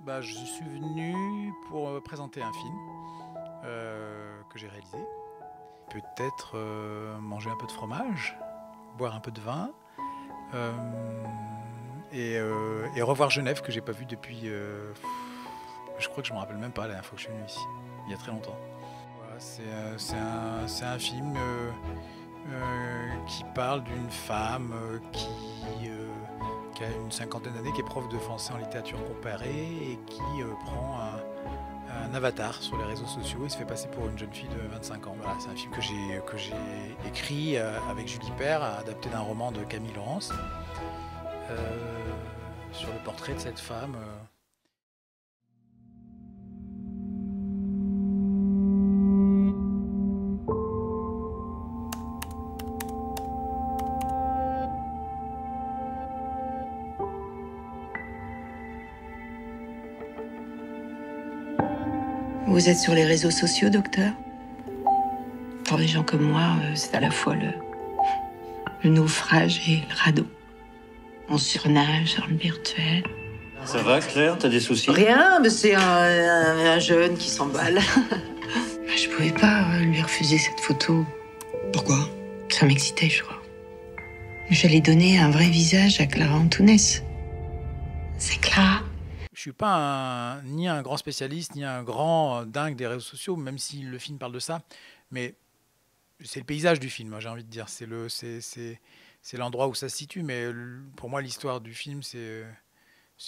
Je suis venu pour présenter un film que j'ai réalisé. Peut-être manger un peu de fromage, boire un peu de vin euh, et revoir Genève que j'ai pas vu depuis. Je crois que je me rappelle même pas la dernière fois que je suis venu ici, il y a très longtemps. Voilà, c'est un film qui parle d'une femme qui a une cinquantaine d'années, qui est prof de français en littérature comparée et qui prend un avatar sur les réseaux sociaux et se fait passer pour une jeune fille de 25 ans. Voilà, c'est un film que j'ai écrit avec Julie Père, adapté d'un roman de Camille Laurence, sur le portrait de cette femme. Vous êtes sur les réseaux sociaux, docteur? Pour les gens comme moi, c'est à la fois le naufrage et le radeau. On surnage dans le virtuel. Ça va, Claire? T'as des soucis? Rien, mais c'est un jeune qui s'emballe. Je pouvais pas lui refuser cette photo. Pourquoi? Ça m'excitait, je crois. J'allais donner un vrai visage à Clara Antounès. C'est Clara. Je suis pas ni un grand spécialiste, ni un grand dingue des réseaux sociaux, même si le film parle de ça. Mais c'est le paysage du film, j'ai envie de dire. C'est l'endroit où ça se situe. Mais pour moi, l'histoire du film, c'est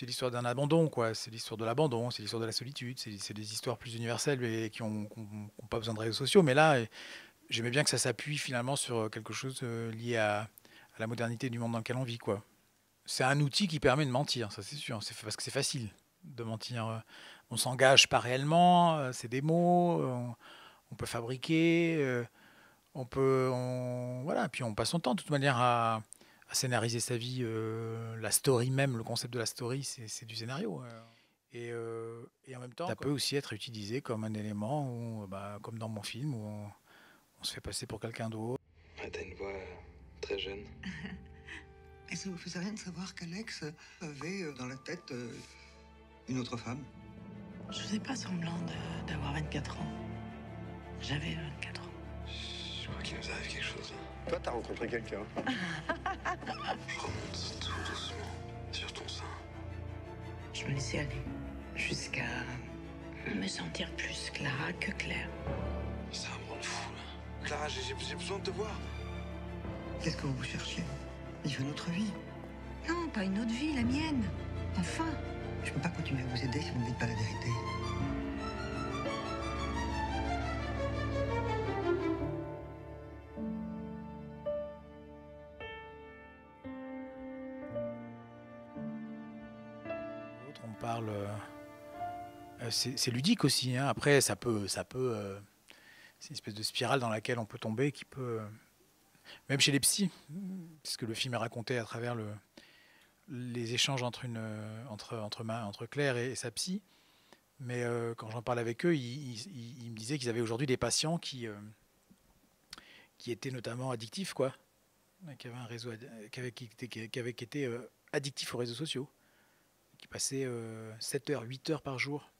l'histoire d'un abandon, quoi. C'est l'histoire de l'abandon, c'est l'histoire de la solitude. C'est des histoires plus universelles et qui n'ont pas besoin de réseaux sociaux. Mais là, j'aimais bien que ça s'appuie finalement sur quelque chose lié à la modernité du monde dans lequel on vit, quoi. C'est un outil qui permet de mentir, ça c'est sûr. C'est parce que c'est facile de mentir. On s'engage pas réellement, c'est des mots, on peut fabriquer, voilà. Puis on passe son temps de toute manière à scénariser sa vie. La story même, le concept de la story, c'est du scénario. Et en même temps, ça peut aussi être utilisé comme un élément, comme dans mon film, où on se fait passer pour quelqu'un d'autre. Ah, t'as une voix très jeune. Et ça vous faisait rien de savoir qu'Alex avait dans la tête une autre femme? Je faisais pas semblant d'avoir 24 ans. J'avais 24 ans. Je crois qu'il nous arrive quelque chose. Toi, t'as rencontré quelqu'un. Remonte tout doucement sur ton sein. Je me laissais aller jusqu'à me sentir plus Clara que Claire. Ça me rend fou, là. Clara, j'ai besoin de te voir. Qu'est-ce que vous cherchiez? Il veut notre vie. Non, pas une autre vie, la mienne. Enfin. Je peux pas continuer à vous aider si vous ne dites pas la vérité. On parle, c'est ludique aussi, hein. Après, c'est une espèce de spirale dans laquelle on peut tomber, qui peut, même chez les psys, puisque le film est raconté à travers les échanges entre Claire et sa psy. Mais quand j'en parle avec eux, ils me disaient qu'ils avaient aujourd'hui des patients qui étaient notamment addictifs, quoi, qui avaient un réseau, qui avaient été addictifs aux réseaux sociaux, qui passaient 7 heures, 8 heures par jour.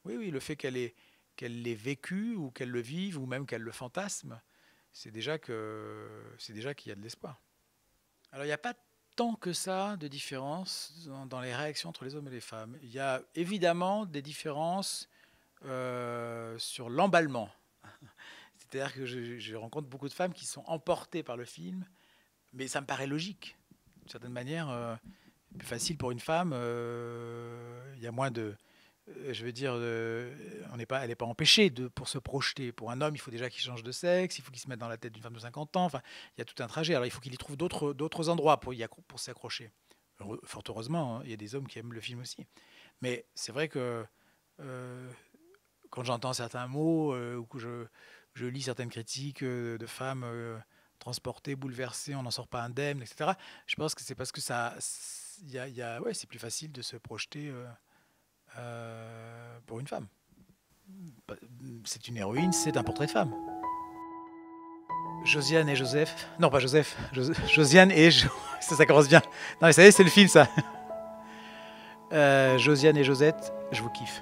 Oui, le fait qu'elle l'ait vécu, ou qu'elle le vive, ou même qu'elle le fantasme, c'est déjà qu'il y a de l'espoir. Alors, il n'y a pas tant que ça de différence dans les réactions entre les hommes et les femmes. Il y a évidemment des différences sur l'emballement. C'est-à-dire que je rencontre beaucoup de femmes qui sont emportées par le film, mais ça me paraît logique. D'une certaine manière, plus facile pour une femme, il y a moins de... je veux dire, elle n'est pas empêchée pour se projeter. Pour un homme, il faut déjà qu'il change de sexe, il faut qu'il se mette dans la tête d'une femme de 50 ans. Enfin, il y a tout un trajet. Alors, il faut qu'il y trouve d'autres endroits pour s'y accrocher. Fort heureusement, hein, il y a des hommes qui aiment le film aussi. Mais c'est vrai que quand j'entends certains mots ou que je lis certaines critiques de femmes transportées, bouleversées, on n'en sort pas indemne, etc., je pense que c'est parce que ouais, c'est plus facile de se projeter pour une femme. C'est une héroïne, c'est un portrait de femme. Josiane et Joseph. Non, pas Joseph. Josiane et ça commence bien. Non, mais ça y est, c'est le film, ça. Josiane et Josette Je vous kiffe.